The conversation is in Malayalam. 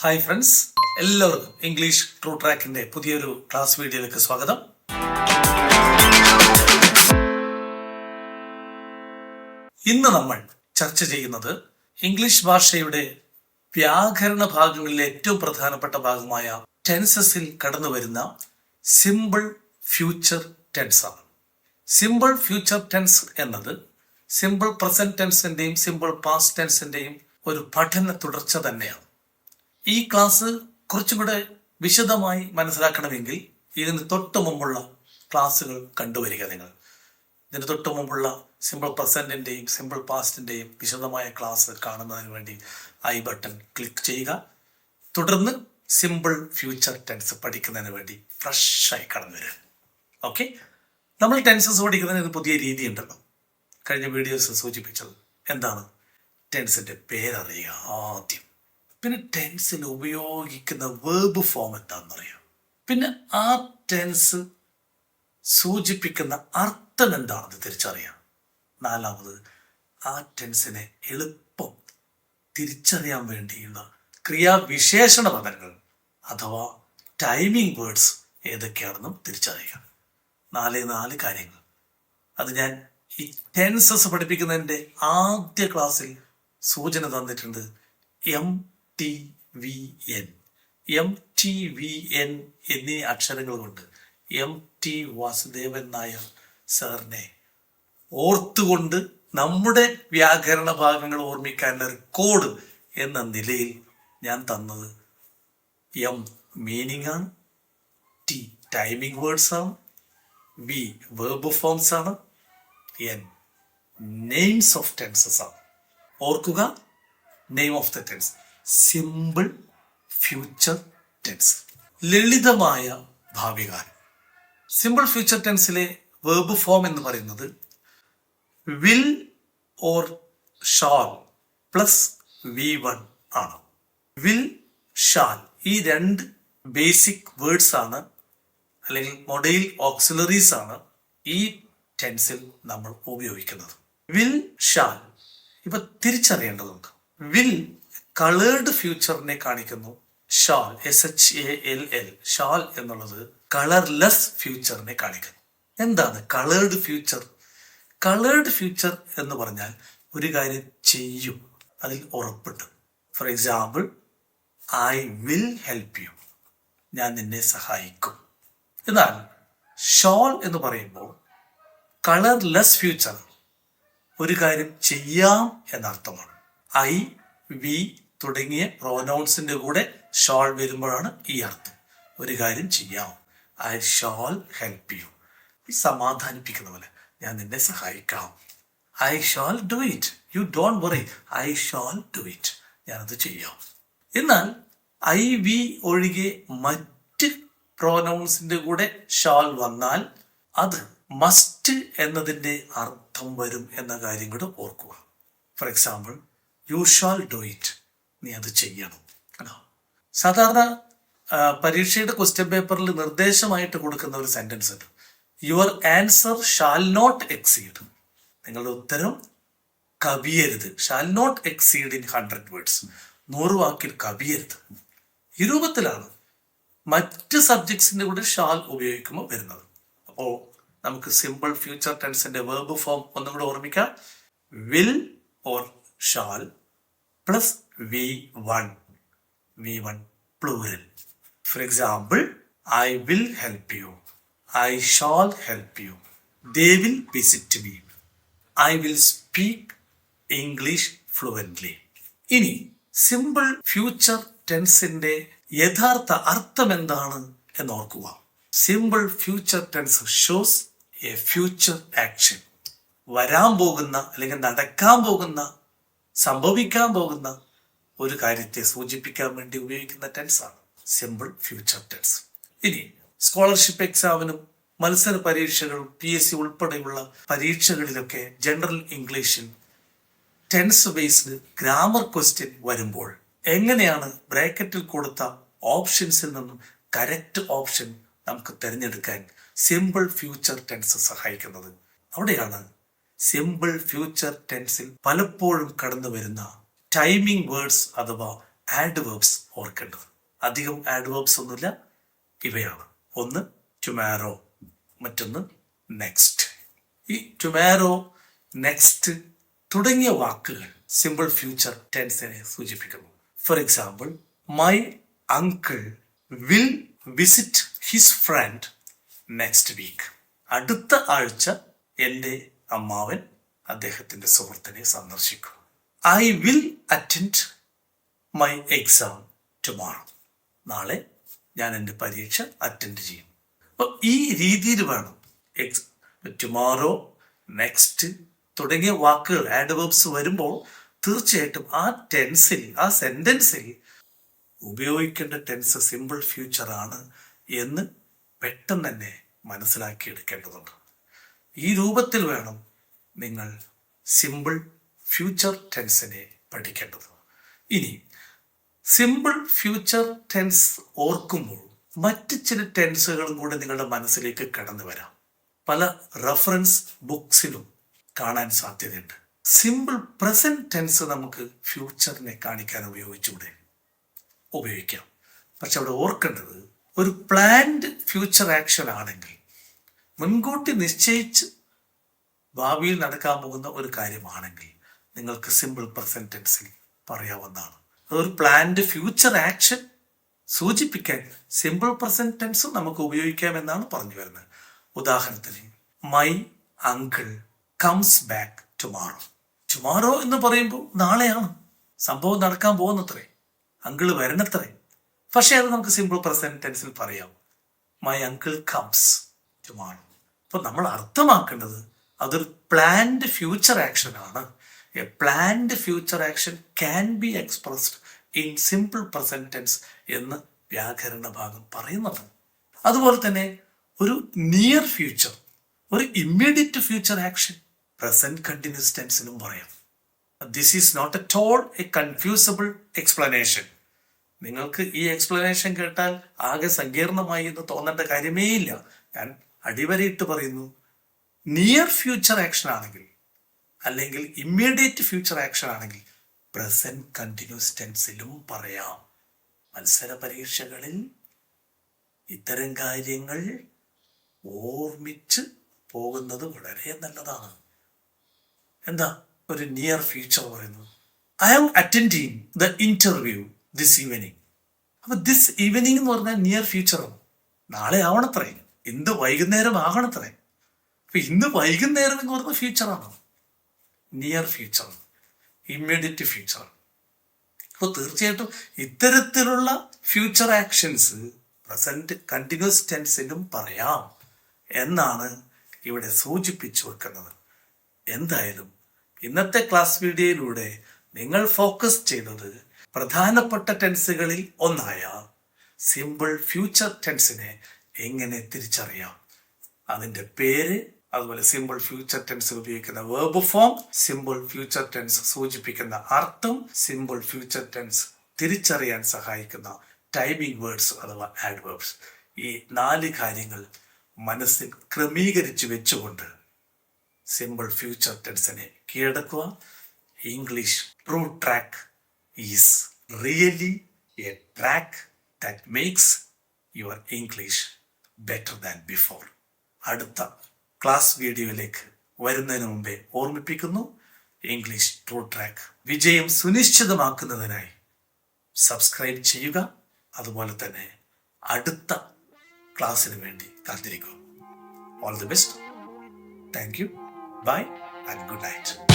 ഹായ് ഫ്രണ്ട്സ്, എല്ലാവർക്കും ഇംഗ്ലീഷ് ട്രൂ ട്രാക്കിന്റെ പുതിയൊരു ക്ലാസ് വീഡിയോയിലേക്ക് സ്വാഗതം. ഇന്ന് നമ്മൾ ചർച്ച ചെയ്യുന്നത് ഇംഗ്ലീഷ് ഭാഷയുടെ വ്യാകരണ ഭാഗങ്ങളിലെ ഏറ്റവും പ്രധാനപ്പെട്ട ഭാഗമായ ടെൻസസിൽ കടന്നു വരുന്ന സിമ്പിൾ ഫ്യൂച്ചർ ടെൻസ് ആണ്. സിമ്പിൾ ഫ്യൂച്ചർ ടെൻസ് എന്നത് സിമ്പിൾ പ്രസന്റ് ടെൻസിന്റെയും സിമ്പിൾ പാസ്റ്റ് ടെൻസിന്റെയും ഒരു പഠന തുടർച്ച തന്നെയാണ്. ഈ ക്ലാസ് കുറച്ചും കൂടെ വിശദമായി മനസ്സിലാക്കണമെങ്കിൽ ഇതിന് തൊട്ട് മുമ്പുള്ള ക്ലാസ്സുകൾ കണ്ടുവരിക. നിങ്ങൾ ഇതിന് തൊട്ട് മുമ്പുള്ള സിമ്പിൾ പ്രസന്റിന്റെയും സിമ്പിൾ പാസ്റ്റിന്റെയും വിശദമായ ക്ലാസ് കാണുന്നതിന് വേണ്ടി ഐ ബട്ടൺ ക്ലിക്ക് ചെയ്യുക. തുടർന്ന് സിമ്പിൾ ഫ്യൂച്ചർ ടെൻസ് പഠിക്കുന്നതിന് വേണ്ടി ഫ്രഷായി കടന്നു വരിക. ഓക്കെ, നമ്മൾ ടെൻസസ് പഠിക്കുന്നതിന് പുതിയ രീതി ഉണ്ടല്ലോ, കഴിഞ്ഞ വീഡിയോസ് സൂചിപ്പിച്ചത്. എന്താണ്? ടെൻസിന്റെ പേരറിയുക ആദ്യം, പിന്നെ ടെൻസിൽ ഉപയോഗിക്കുന്ന വേർബ് ഫോം എന്താണെന്നറിയാം, പിന്നെ ആ ടെൻസ് സൂചിപ്പിക്കുന്ന അർത്ഥം എന്താണെന്ന് തിരിച്ചറിയാം. നാലാമത്, ആ ടെൻസിനെ എളുപ്പം തിരിച്ചറിയാൻ വേണ്ടിയുള്ള ക്രിയാവിശേഷണ പദങ്ങൾ അഥവാ ടൈമിംഗ് വേർഡ്സ് ഏതൊക്കെയാണെന്നും തിരിച്ചറിയുക. നാല് കാര്യങ്ങൾ. അത് ഞാൻ ഈ ടെൻസസ് പഠിപ്പിക്കുന്നതിൻ്റെ ആദ്യ ക്ലാസ്സിൽ സൂചന തന്നിട്ടുണ്ട്. MTVN എന്നീ അക്ഷരങ്ങൾ കൊണ്ട് MT വാസുദേവൻ നായർ സാറിനെ ഓർത്തുകൊണ്ട് നമ്മുടെ വ്യാകരണ ഭാഗങ്ങൾ ഓർമ്മിക്കാനുള്ള ഒരു കോഡ് എന്ന നിലയിൽ ഞാൻ തന്നത് M മീനിങ് ആണ്, T ടൈമിംഗ് വേർഡ്സ് ആണ്, V വേർബ് ഫോംസ് ആണ്, N നെയിംസ് ഓഫ് ടെൻസസ് ആണ്. ഓർക്കുക, name of the tense simple future tense, ലളിതമായ ഭാവികാലം. സിമ്പിൾ ഫ്യൂച്ചർ ടെൻസിലെ വേർബ് ഫോം എന്ന് പറയുന്നത് will or shall plus V1 ആണ്. വിൽ, ഷാൽ ഈ രണ്ട് ബേസിക് വേർഡ്സ് ആണ്, അല്ലെങ്കിൽ മൊഡൈൽ ഓക്സിലറീസ് ആണ് ഈ ടെൻസിൽ നമ്മൾ ഉപയോഗിക്കുന്നത്. വിൽ, ഷാൽ ഇപ്പൊ തിരിച്ചറിയേണ്ടതുണ്ട്. വിൽ കളേർഡ് ഫ്യൂച്ചറിനെ കാണിക്കുന്നു. ഷാൽ SHALL ഷാൽ എന്നുള്ളത് കളർലെസ് ഫ്യൂച്ചറിനെ കാണിക്കുന്നു. എന്താണ് കളേർഡ് ഫ്യൂച്ചർ? കളേർഡ് ഫ്യൂച്ചർ എന്ന് പറഞ്ഞാൽ ഒരു കാര്യം ചെയ്യും, അതിൽ ഉറപ്പുണ്ട്. Four example, I will help U, ഞാൻ നിന്നെ സഹായിക്കും. എന്നാൽ ഷാൽ എന്ന് പറയുമ്പോൾ കളർലെസ് ഫ്യൂച്ചർ, ഒരു കാര്യം ചെയ്യാം എന്നർത്ഥമാണ്. ഐ, വി തുടങ്ങിയ പ്രോനൗൺസിന്റെ കൂടെ ഷാൾ വരുമ്പോഴാണ് ഈ അർത്ഥം. ഒരു കാര്യം ചെയ്യാം, ഐ ഷാൾ ഹെൽപ്പ് യു. സമാധാനിപ്പിക്കുന്ന പോലെ, ഞാൻ നിന്നെ സഹായിക്കാം. I shawl do it, you don't worry, I shawl do it, ഞാനത് ചെയ്യാം. എന്നാൽ ഐ, വി ഒഴികെ മറ്റ് പ്രോനൗൺസിന്റെ കൂടെ ഷാൾ വന്നാൽ അത് മസ്റ്റ് എന്നതിൻ്റെ അർത്ഥം വരും എന്ന കാര്യം കൂടെ ഓർക്കുക. For example, U shawl do it, നീ അത് ചെയ്യണം. സാധാരണ പരീക്ഷയുടെ ക്വസ്റ്റ്യൻ പേപ്പറിൽ നിർദ്ദേശമായിട്ട് കൊടുക്കുന്ന ഒരു സെന്റൻസ് ഉണ്ട്, your answer shall not exceed, നിങ്ങളുടെ ഉത്തരം കവിയരുത്. Shall not exceed in 100 words, 100 വാക്കിൽ കവിയരുത്. ഈ രൂപത്തിലാണ് മറ്റ് സബ്ജക്ട്സിന്റെ കൂടെ ഷാൽ ഉപയോഗിക്കുമ്പോൾ വരുന്നത്. അപ്പോൾ നമുക്ക് സിമ്പിൾ ഫ്യൂച്ചർ ടെൻസിന്റെ വേർബ് ഫോം ഒന്നും കൂടെ ഓർമ്മിക്കാം. Will or shall plus V1 plural. For example, I will help you, I shall help you, they will visit me, I will speak English fluently. ഇനി സിമ്പിൾ ഫ്യൂച്ചർ ടെൻസിന്റെ യഥാർത്ഥ അർത്ഥം എന്താണ് എന്നോർക്കുക. Simple future tense shows a future action, വരാൻ പോകുന്ന അല്ലെങ്കിൽ നടക്കാൻ പോകുന്ന, സംഭവിക്കാൻ പോകുന്ന ഒരു കാര്യത്തെ സൂചിപ്പിക്കാൻ വേണ്ടി ഉപയോഗിക്കുന്ന ടെൻസാണ് സിമ്പിൾ ഫ്യൂച്ചർ ടെൻസ്. ഇനി സ്കോളർഷിപ്പ് എക്സാമിനും മത്സര പരീക്ഷകളും PSC ഉൾപ്പെടെയുള്ള പരീക്ഷകളിലൊക്കെ ജനറൽ ഇംഗ്ലീഷിൽ ടെൻസ് ബേസ്ഡ് ഗ്രാമർ ക്വസ്റ്റ്യൻ വരുമ്പോൾ എങ്ങനെയാണ് ബ്രാക്കറ്റിൽ കൊടുത്ത ഓപ്ഷൻസിൽ നിന്നും കറക്റ്റ് ഓപ്ഷൻ നമുക്ക് തിരഞ്ഞെടുക്കാൻ സിമ്പിൾ ഫ്യൂച്ചർ ടെൻസ് സഹായിക്കുന്നത്? അവിടെയാണ് സിമ്പിൾ ഫ്യൂച്ചർ ടെൻസിൽ പലപ്പോഴും കടന്നു വരുന്ന ടൈമിംഗ് വേർഡ്സ് അഥവാ ആഡ്വേർബ്സ് ഓർക്കേണ്ടത്. അധികം ആഡ്വേർബ്സ് ഒന്നുമില്ല, ഇവയാണ്. ഒന്ന് ടുമാറോ, മറ്റൊന്ന് നെക്സ്റ്റ്. ഈ ടുമാറോ, നെക്സ്റ്റ് തുടങ്ങിയ വാക്കുകൾ സിമ്പിൾ ഫ്യൂച്ചർ ടെൻസിനെ സൂചിപ്പിക്കുന്നു. For example, my uncle will visit his friend next week. അടുത്ത ആഴ്ച എൻ്റെ അമ്മാവൻ അദ്ദേഹത്തിൻ്റെ സുഹൃത്തിനെ സന്ദർശിക്കും. I will attend my exam tomorrow. നാളെ ഞാൻ എൻ്റെ പരീക്ഷ അറ്റൻഡ് ചെയ്യും. അപ്പോൾ ഈ രീതിയിൽ വേണം ടുമാറോ, നെക്സ്റ്റ് തുടങ്ങിയ വാക്കുകൾ ആഡ്വേർബ്സ് വരുമ്പോൾ തീർച്ചയായിട്ടും ആ ടെൻസിൽ, ആ സെന്റൻസിൽ ഉപയോഗിക്കേണ്ട ടെൻസ് സിമ്പിൾ ഫ്യൂച്ചർ ആണ് എന്ന് പെട്ടെന്ന് തന്നെ മനസ്സിലാക്കിയെടുക്കേണ്ടതുണ്ട്. ഈ രൂപത്തിൽ വേണം നിങ്ങൾ സിമ്പിൾ ഫ്യൂച്ചർ ടെൻസിനെ പഠിക്കേണ്ടത്. ഇനി സിമ്പിൾ ഫ്യൂച്ചർ ടെൻസ് ഓർക്കുമ്പോൾ മറ്റ് ചില ടെൻസുകളും കൂടെ നിങ്ങളുടെ മനസ്സിലേക്ക് കടന്നു വരാം. പല റെഫറൻസ് ബുക്സിലും കാണാൻ സാധ്യതയുണ്ട്. സിമ്പിൾ പ്രസന്റ് ടെൻസ് നമുക്ക് ഫ്യൂച്ചറിനെ കാണിക്കാൻ ഉപയോഗിക്കാം. പക്ഷെ അവിടെ ഓർക്കേണ്ടത്, ഒരു പ്ലാൻഡ് ഫ്യൂച്ചർ ആക്ഷൻ ആണെങ്കിൽ, മുൻകൂട്ടി നിശ്ചയിച്ച് ഭാവിയിൽ നടക്കാൻ പോകുന്ന ഒരു കാര്യമാണെങ്കിൽ നിങ്ങൾക്ക് സിമ്പിൾ പ്രസന്റ് ടെൻസിൽ പറയാവുന്നതാണ്. അതൊരു പ്ലാൻഡ് ഫ്യൂച്ചർ ആക്ഷൻ സൂചിപ്പിക്കാൻ സിമ്പിൾ പ്രസന്റ് ടെൻസും നമുക്ക് ഉപയോഗിക്കാമെന്നാണ് പറഞ്ഞു വരുന്നത്. ഉദാഹരണത്തിന്, my uncle comes back tomorrow. Tomorrow എന്ന് പറയുമ്പോൾ നാളെയാണ് സംഭവം നടക്കാൻ പോകുന്നത്രേ, അങ്കിള് വരണത്രേ. പക്ഷെ അത് നമുക്ക് സിമ്പിൾ പ്രസന്റ് ടെൻസിൽ പറയാം, മൈ അങ്കിൾ കംസ് ടുമാറോ. അപ്പൊ നമ്മൾ അർത്ഥമാക്കേണ്ടത് അതൊരു പ്ലാൻഡ് ഫ്യൂച്ചർ ആക്ഷൻ ആണ്. A planned future action can be expressed in simple present tense എന്ന് വ്യാകരണ ഭാഗം പറയുന്നത്. അതുപോലെ തന്നെ ഒരു നിയർ ഫ്യൂച്ചർ, ഒരു immediate future action present continuous ടെൻസിനും പറയാം. This is not at all a confusable explanation. നിങ്ങൾക്ക് ഈ എക്സ്പ്ലനേഷൻ കേട്ടാൽ ആകെ സങ്കീർണമായി എന്ന് തോന്നേണ്ട കാര്യമേ ഇല്ല. ഞാൻ അടിവരയിട്ട് പറയുന്നു, നിയർ ഫ്യൂച്ചർ ആക്ഷൻ ആണെങ്കിൽ അല്ലെങ്കിൽ ഇമ്മീഡിയറ്റ് ഫ്യൂച്ചർ ആക്ഷൻ ആണെങ്കിൽ പ്രസന്റ് കണ്ടിന്യൂസ് ടെൻസിലും പറയാം. മത്സര പരീക്ഷകളിൽ ഇത്തരം കാര്യങ്ങൾ ഓർമ്മിച്ച് പോകുന്നത് വളരെ നല്ലതാണ്. എന്താ ഒരു നിയർ ഫ്യൂച്ചർ പറയുന്നത്? I am attending the interview this evening. അപ്പൊ ദിസ് ഈവനിങ് എന്ന് പറഞ്ഞാൽ നിയർ ഫ്യൂച്ചറാണ്, നാളെ ആവണത്രേ, ഇന്ന് വൈകുന്നേരം ആകണത്രേ. അപ്പൊ ഇന്ന് വൈകുന്നേരം എന്ന് പറയുന്ന ഫ്യൂച്ചറാണ്, നിയർ ഫ്യൂച്ചർ, ഇമ്മീഡിയറ്റ് ഫ്യൂച്ചർ. അപ്പോൾ തീർച്ചയായിട്ടും ഇത്തരത്തിലുള്ള ഫ്യൂച്ചർ ആക്ഷൻസ് പ്രസന്റ് കണ്ടിന്യൂസ് ടെൻസിലും പറയാം എന്നാണ് ഇവിടെ സൂചിപ്പിച്ചു വെക്കുന്നത്. എന്തായാലും ഇന്നത്തെ ക്ലാസ് വീഡിയോയിലൂടെ നിങ്ങൾ ഫോക്കസ് ചെയ്തത് പ്രധാനപ്പെട്ട ടെൻസുകളിൽ ഒന്നായ സിമ്പിൾ ഫ്യൂച്ചർ ടെൻസിനെ എങ്ങനെ തിരിച്ചറിയാം, അതിൻ്റെ പേര്, അതുപോലെ സിമ്പിൾ ഫ്യൂച്ചർ ടെൻസ് ഉപയോഗിക്കുന്ന verb form, simple future tense സൂചിപ്പിക്കുന്ന അർത്ഥം, സിമ്പിൾ ഫ്യൂച്ചർ ടെൻസ് തിരിച്ചറിയാൻ സഹായിക്കുന്ന ടൈമിംഗ് വേർഡ്സ് അഥവാ ആഡ്വേർബ്സ്. ഈ 4 കാര്യങ്ങൾ മനസ്സിൽ ക്രമീകരിച്ച് വെച്ചുകൊണ്ട് സിമ്പിൾ ഫ്യൂച്ചർ ടെൻസിനെ കീഴടക്കുക. English true track is really a track that makes your English better than before. അടുത്ത ക്ലാസ് വീഡിയോയിലേക്ക് വരുന്നതിന് മുമ്പേ ഓർമ്മിപ്പിക്കുന്നു, ഇംഗ്ലീഷ് ട്രൂ ട്രാക്ക് വിജയം സുനിശ്ചിതമാക്കുന്നതിനായി സബ്സ്ക്രൈബ് ചെയ്യുക. അതുപോലെ തന്നെ അടുത്ത ക്ലാസ്സിന് വേണ്ടി കാത്തിരിക്കുക. All the best. Thank you. Bye and good night.